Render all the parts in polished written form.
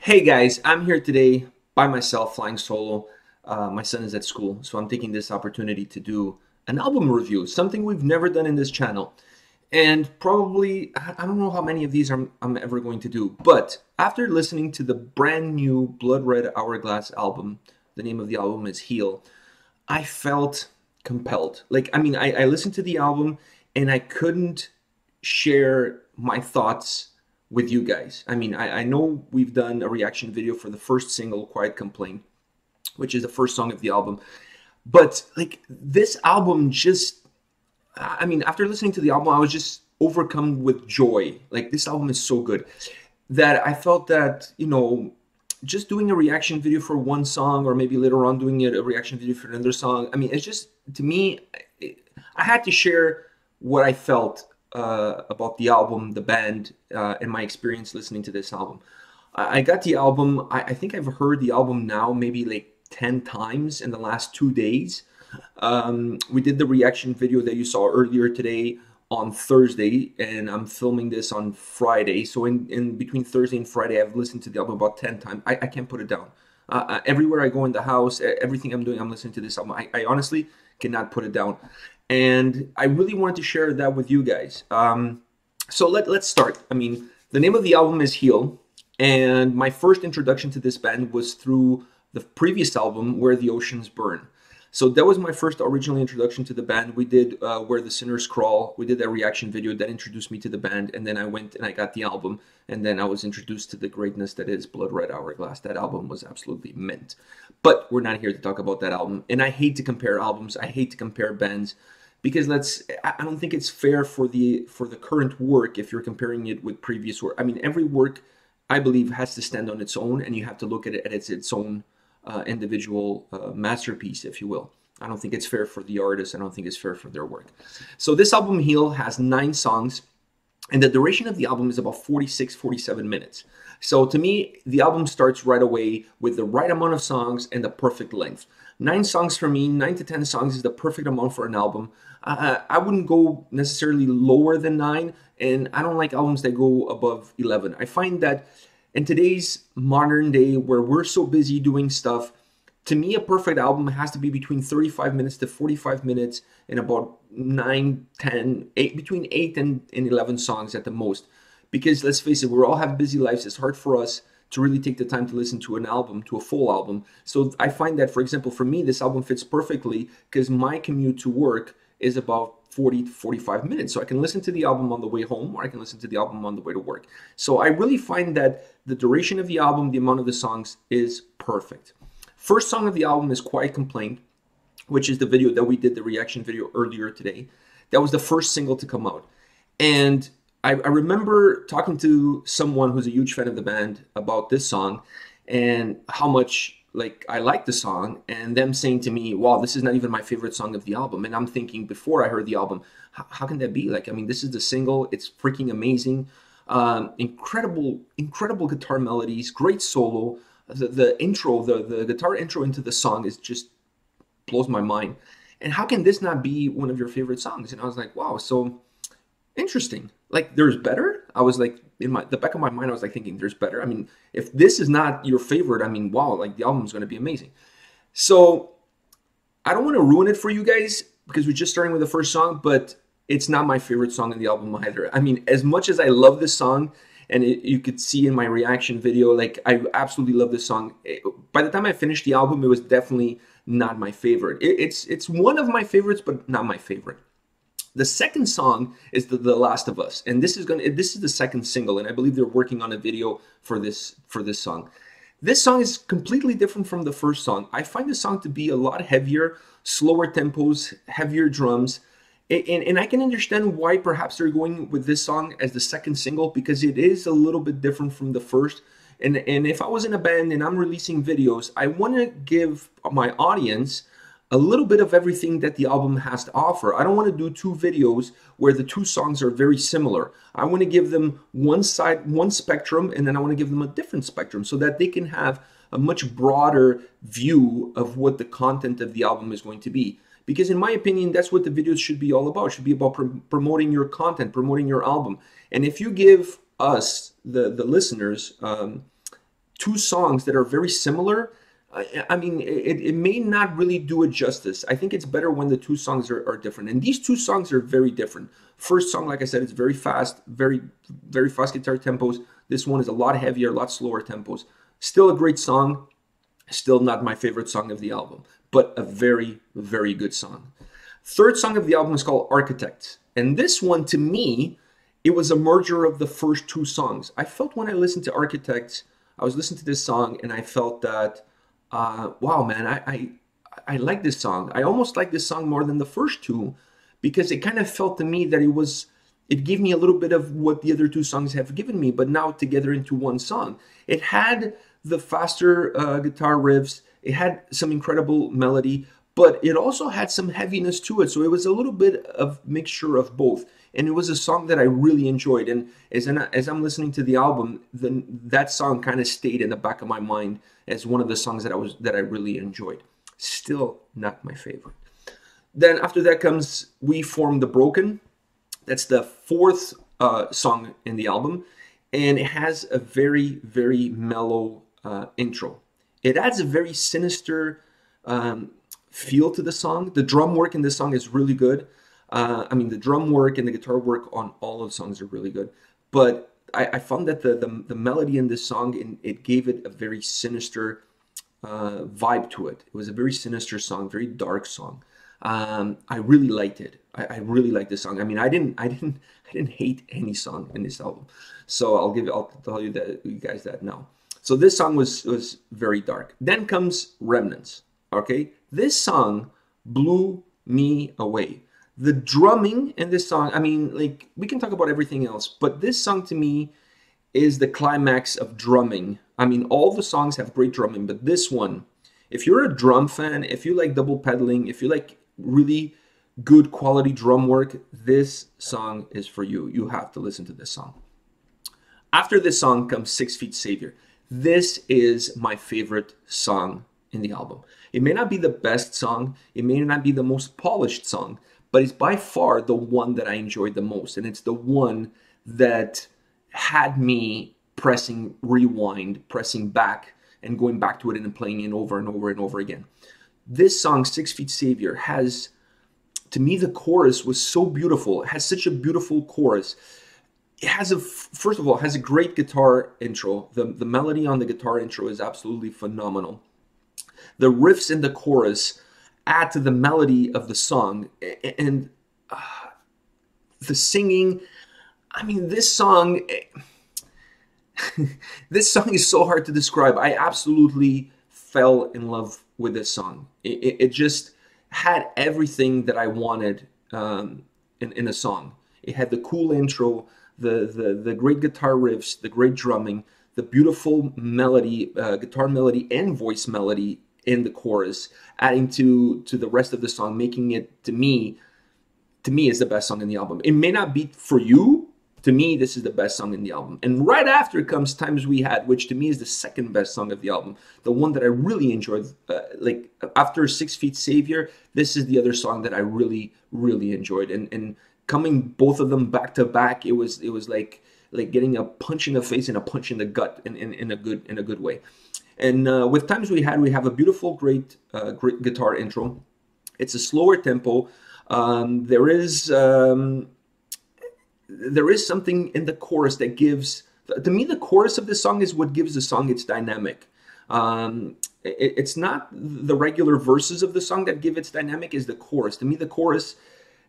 Hey guys, I'm here today by myself flying solo. My son is at school, so I'm taking this opportunity to do an album review, something we've never done in this channel. And probably, I don't know how many of these I'm ever going to do, but after listening to the brand new Bloodred Hourglass album, the name of the album is Heal, I felt compelled. I listened to the album and I couldn't share my thoughts with you guys. I know we've done a reaction video for the first single, Quiet Complaint, which is the first song of the album. But like this album after listening to the album, I was just overcome with joy. Like this album is so good that I felt that, just doing a reaction video for one song or maybe later on doing a reaction video for another song. It's just, to me, I had to share what I felt about the album, the band, and my experience listening to this album. I got the album, I think I've heard the album now maybe like 10 times in the last 2 days. We did the reaction video that you saw earlier today on Thursday, and I'm filming this on Friday. So in between Thursday and Friday, I've listened to the album about 10 times. I can't put it down. Everywhere I go in the house, everything I'm doing, I'm listening to this album. I honestly cannot put it down. And I really wanted to share that with you guys. So let's start. The name of the album is Heal, and my first introduction to this band was through the previous album, Where the Oceans Burn. So that was my first original introduction to the band. We did Where the Sinners Crawl. We did that reaction video that introduced me to the band, and then I went and I got the album, and then I was introduced to the greatness that is Bloodred Hourglass. That album was absolutely mint. But we're not here to talk about that album, and I hate to compare albums. I hate to compare bands, because I don't think it's fair for the current work if you're comparing it with previous work. Every work, I believe, has to stand on its own, and you have to look at it as its own individual masterpiece, if you will. I don't think it's fair for the artist. I don't think it's fair for their work. So this album, Heal, has 9 songs, and the duration of the album is about 46, 47 minutes. So to me, the album starts right away with the right amount of songs and the perfect length. 9 songs for me, 9 to 10 songs is the perfect amount for an album. I wouldn't go necessarily lower than 9, and I don't like albums that go above 11. I find that in today's modern day where we're so busy doing stuff, to me, a perfect album has to be between 35 minutes to 45 minutes and about 9, 10, 8, between 8 and 11 songs at the most. Because let's face it, we all have busy lives. It's hard for us to really take the time to listen to an album, to a full album. So I find that, for example, for me, this album fits perfectly because my commute to work is about 40 to 45 minutes. So I can listen to the album on the way home, or I can listen to the album on the way to work. So I really find that the duration of the album, the amount of the songs, is perfect. First song of the album is Quiet Complaint, which is the video that we did, the reaction video earlier today. That was the first single to come out. And I remember talking to someone who's a huge fan of the band about this song and how much I like the song, and them saying to me, wow, this is not even my favorite song of the album. And I'm thinking, before I heard the album, how can that be? This is the single. It's freaking amazing. Incredible guitar melodies, great solo. The intro, the guitar intro into the song is just blows my mind. And how can this not be one of your favorite songs? And I was like, wow, so interesting. There's better? I was like, in the back of my mind, I was thinking, there's better. If this is not your favorite, wow, the album's going to be amazing. So I don't want to ruin it for you guys because we're just starting with the first song, but it's not my favorite song in the album either. As much as I love this song, and you could see in my reaction video, I absolutely love this song. By the time I finished the album, it was definitely not my favorite. It's one of my favorites, but not my favorite. The second song is the Last of Us, and this is the second single, and I believe they're working on a video for this song. This song is completely different from the first song. I find this song to be a lot heavier, slower tempos, heavier drums, and I can understand why perhaps they're going with this song as the second single, because it is a little bit different from the first. And if I was in a band and I'm releasing videos, I want to give my audience a little bit of everything that the album has to offer. I don't want to do 2 videos where the 2 songs are very similar. I want to give them one side, one spectrum, and then I want to give them a different spectrum so that they can have a much broader view of what the content of the album is going to be. Because in my opinion, that's what the videos should be all about. It should be about promoting your content, promoting your album. And if you give us, the listeners, two songs that are very similar, I mean, it may not really do it justice. I think it's better when the two songs are different. And these two songs are very different. First song, like I said, it's very fast, very, very fast guitar tempos. This one is a lot heavier, a lot slower tempos. Still a great song. Still not my favorite song of the album, but a very, very good song. Third song of the album is called Architects. And this one, to me, it was a merger of the first two songs. I felt when I listened to Architects, I was listening to this song and I felt that, wow, man, I like this song. I almost like this song more than the first two because it kind of felt to me that it gave me a little bit of what the other two songs have given me, but now together into one song. It had the faster guitar riffs. It had some incredible melody, but it also had some heaviness to it. So it was a little bit of mixture of both. And it was a song that I really enjoyed. And as I'm listening to the album, then that song kind of stayed in the back of my mind as one of the songs that I really enjoyed. Still not my favorite. Then after that comes We Form the Broken. That's the fourth song in the album. And it has a very, very mellow intro. It adds a very sinister feel to the song. The drum work in this song is really good. I mean, the drum work and the guitar work on all of the songs are really good. But I found that the melody in this song, it gave it a very sinister vibe to it. It was a very sinister song, very dark song. I really liked it. I really liked this song. I mean, I didn't hate any song in this album. So I'll tell you guys that now. So this song was very dark. Then comes Remnants. Okay, this song blew me away. The drumming in this song, I mean, like, we can talk about everything else, but this song to me is the climax of drumming. I mean, all the songs have great drumming, but this one, if you're a drum fan, if you like double pedaling, if you like really good quality drum work, this song is for you. You have to listen to this song. After this song comes 6 Feet Savior. This is my favorite song in the album. It may not be the best song, it may not be the most polished song, but it's by far the one that I enjoyed the most. And it's the one that had me pressing rewind, pressing back, and going back to it and playing it over and over and over again. This song, 6 Feet Savior, has, to me, the chorus was so beautiful. It has such a beautiful chorus. It has first of all, it has a great guitar intro. The melody on the guitar intro is absolutely phenomenal. The riffs in the chorus add to the melody of the song, and the singing. I mean, this song this song is so hard to describe. I absolutely fell in love with this song. It just had everything that I wanted in a song. It had the cool intro, the great guitar riffs, the great drumming, the beautiful melody, guitar melody and voice melody in the chorus, adding to the rest of the song, making it, to me is the best song in the album. It may not be for you. To me, this is the best song in the album. And right after comes Times We Had, which to me is the second best song of the album. The one that I really enjoyed, like after 6 Feet Savior, this is the other song that I really, really enjoyed. And coming both of them back to back, it was like getting a punch in the face and a punch in the gut in a good way. And with Times We Had, we have a beautiful, great guitar intro. It's a slower tempo. There is something in the chorus that gives, to me, the chorus of this song is what gives the song its dynamic. It's not the regular verses of the song that give its dynamic, is the chorus. To me, the chorus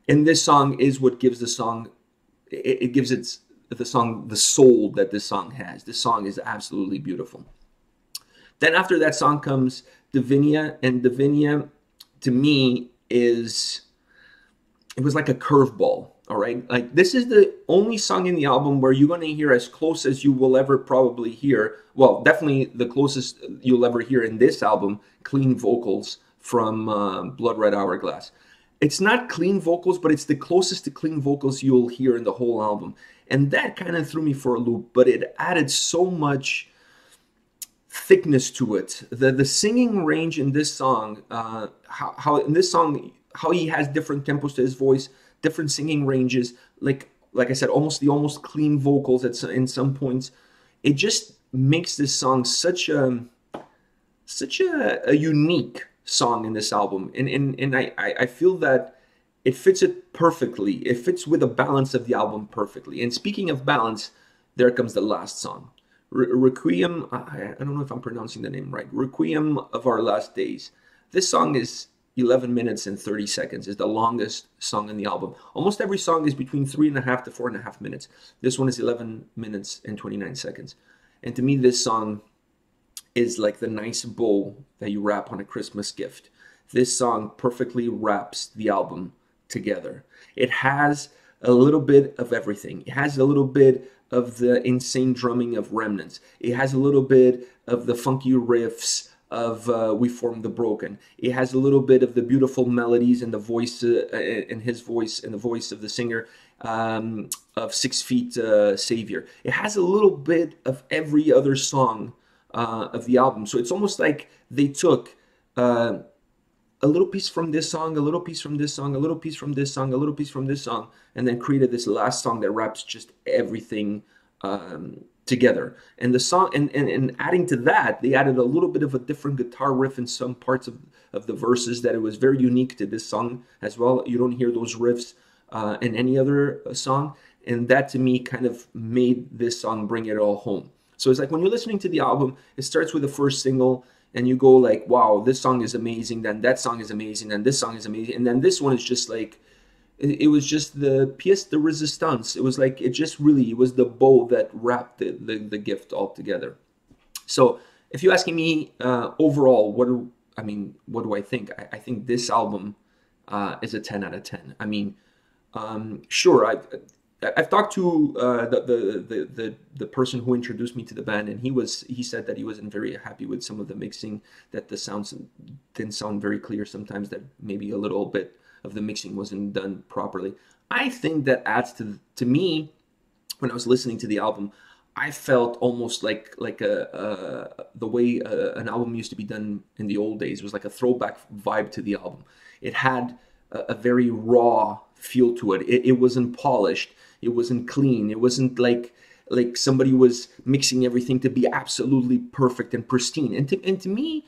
in this song is what gives the song, it gives the song the soul that this song has. This song is absolutely beautiful. Then after that song comes Divinia, and Divinia, to me, it was like a curveball. All right, like this is the only song in the album where you're going to hear as close as you will ever probably hear. Well, definitely the closest you'll ever hear in this album, clean vocals from Bloodred Hourglass. It's not clean vocals, but it's the closest to clean vocals you'll hear in the whole album. And that kind of threw me for a loop, but it added so much thickness to it. The singing range in this song, how he has different tempos to his voice, different singing ranges, like I said, almost clean vocals in some points. It just makes this song such a unique song in this album, and I feel that it fits it perfectly. It fits with the balance of the album perfectly. And speaking of balance, there comes the last song, Requiem. I don't know if I'm pronouncing the name right. Requiem of Our Last Days. This song is 11 minutes and 30 seconds. Is the longest song in the album. Almost every song is between 3.5 to 4.5 minutes. This one is 11 minutes and 29 seconds. And to me, this song is like the nice bow that you wrap on a Christmas gift. This song perfectly wraps the album together. It has a little bit of everything. It has a little bit of the insane drumming of Remnants. It has a little bit of the funky riffs of We Formed the Broken. It has a little bit of the beautiful melodies and the voice and his voice and the voice of the singer of 6 Feet Savior. It has a little bit of every other song of the album. So it's almost like they took a little piece from this song, a little piece from this song, a little piece from this song, a little piece from this song, and then created this last song that wraps just everything together. And the song, and adding to that, they added a little bit of a different guitar riff in some parts of the verses that it was very unique to this song as well. You don't hear those riffs in any other song. And that to me kind of made this song bring it all home. So it's like when you're listening to the album, it starts with the first single, and you go like, wow, this song is amazing, then that song is amazing, then this song is amazing, and then this one is just like, it was just the pièce de résistance. It was like, it was the bow that wrapped the gift all together. So if you're asking me overall, what do I think? I think this album is a 10 out of 10. I mean, sure, I've talked to the person who introduced me to the band, and he said that he wasn't very happy with some of the mixing, that the sounds didn't sound very clear sometimes, that maybe a little bit of the mixing wasn't done properly. I think that adds to me, when I was listening to the album, I felt almost like the way an album used to be done in the old days. It was like a throwback vibe to the album. It had a very raw feel to it. It wasn't polished. It wasn't clean. It wasn't like somebody was mixing everything to be absolutely perfect and pristine. And to me,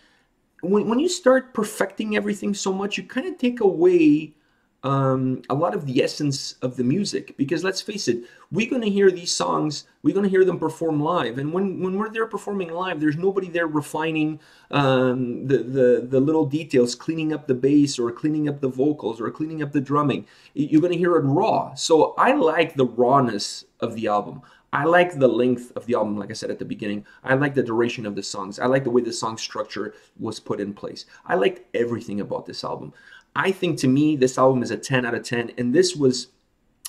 when you start perfecting everything so much, you kind of take away a lot of the essence of the music. Because let's face it, we're going to hear these songs, we're going to hear them perform live. And when we're there performing live, there's nobody there refining the little details, cleaning up the bass or cleaning up the vocals or cleaning up the drumming. You're going to hear it raw. So I like the rawness of the album. I like the length of the album, like I said at the beginning. I like the duration of the songs. I like the way the song structure was put in place. I liked everything about this album. I think, to me, this album is a 10 out of 10. And this was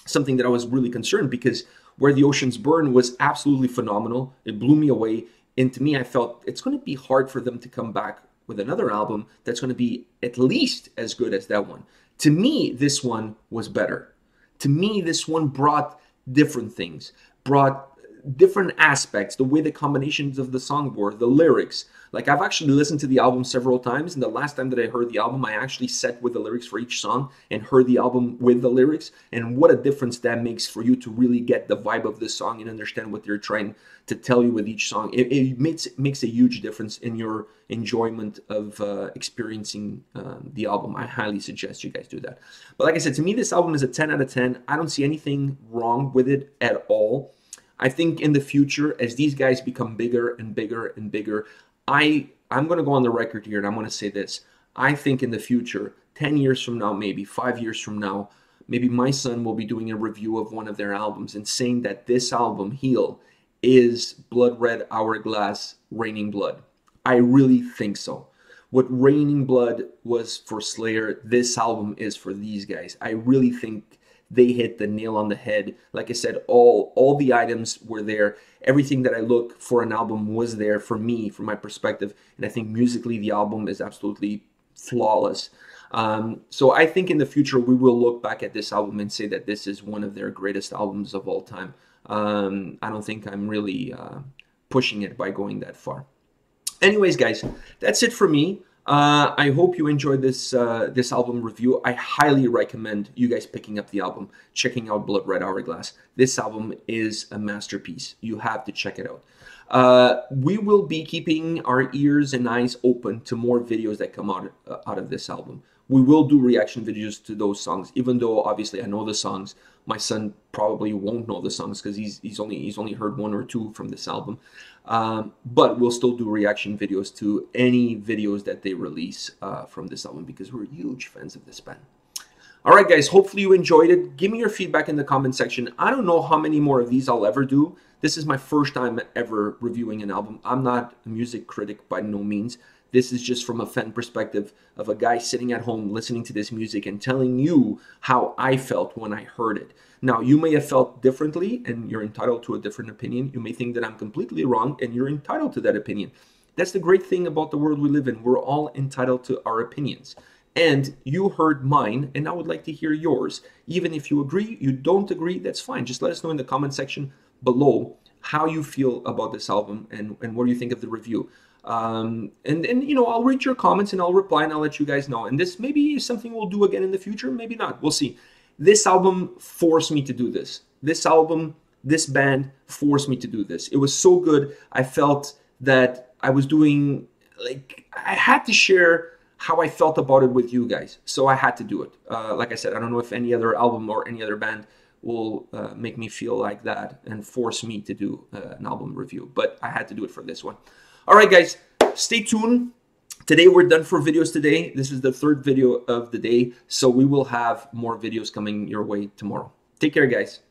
something that I was really concerned, because Where the Oceans Burn was absolutely phenomenal. It blew me away. And to me, I felt it's going to be hard for them to come back with another album that's going to be at least as good as that one. To me, this one was better. To me, this one brought different things, brought different aspects, the way the combinations of the song were, the lyrics. Like, I've actually listened to the album several times, and the last time that I heard the album, I actually sat with the lyrics for each song and heard the album with the lyrics, and what a difference that makes for you to really get the vibe of the song and understand what they're trying to tell you with each song. It makes a huge difference in your enjoyment of experiencing the album. I highly suggest you guys do that. But like I said, to me, this album is a 10 out of 10. I don't see anything wrong with it at all. I think in the future, as these guys become bigger and bigger and bigger, I'm going to go on the record here, and I'm going to say this. I think in the future, 10 years from now, maybe 5 years from now, maybe my son will be doing a review of one of their albums and saying that this album, Heal, is Bloodred Hourglass, Raining Blood. I really think so. What Raining Blood was for Slayer, this album is for these guys. I really think they hit the nail on the head. Like I said, all the items were there. Everything that I look for an album was there for me, from my perspective. And I think musically, the album is absolutely flawless. So I think in the future, we will look back at this album and say that this is one of their greatest albums of all time. I don't think I'm really pushing it by going that far. Anyways, guys, that's it for me. I hope you enjoyed this album review. I highly recommend you guys picking up the album, checking out Bloodred Hourglass. This album is a masterpiece. You have to check it out. We will be keeping our ears and eyes open to more videos that come out of this album. We will do reaction videos to those songs, even though obviously I know the songs. My son probably won't know the songs because he's only heard one or two from this album. But we'll still do reaction videos to any videos that they release from this album, because we're huge fans of this band. All right, guys, hopefully you enjoyed it. Give me your feedback in the comment section. I don't know how many more of these I'll ever do. This is my first time ever reviewing an album. I'm not a music critic by no means. This is just from a fan perspective of a guy sitting at home listening to this music and telling you how I felt when I heard it. Now, you may have felt differently, and you're entitled to a different opinion. You may think that I'm completely wrong, and you're entitled to that opinion. That's the great thing about the world we live in. We're all entitled to our opinions. And you heard mine, and I would like to hear yours. Even if you agree, you don't agree, that's fine. Just let us know in the comment section below how you feel about this album and what do you think of the review. And you know, I'll read your comments and I'll reply and I'll let you guys know. And this maybe is something we'll do again in the future, maybe not. We'll see. This album forced me to do this. This album, this band forced me to do this. It was so good. I felt that I was doing, like, I had to share how I felt about it with you guys. So I had to do it. Like I said, I don't know if any other album or any other band will make me feel like that and force me to do an album review. But I had to do it for this one. All right, guys, stay tuned. Today we're done for videos today. This is the third video of the day. So we will have more videos coming your way tomorrow. Take care, guys.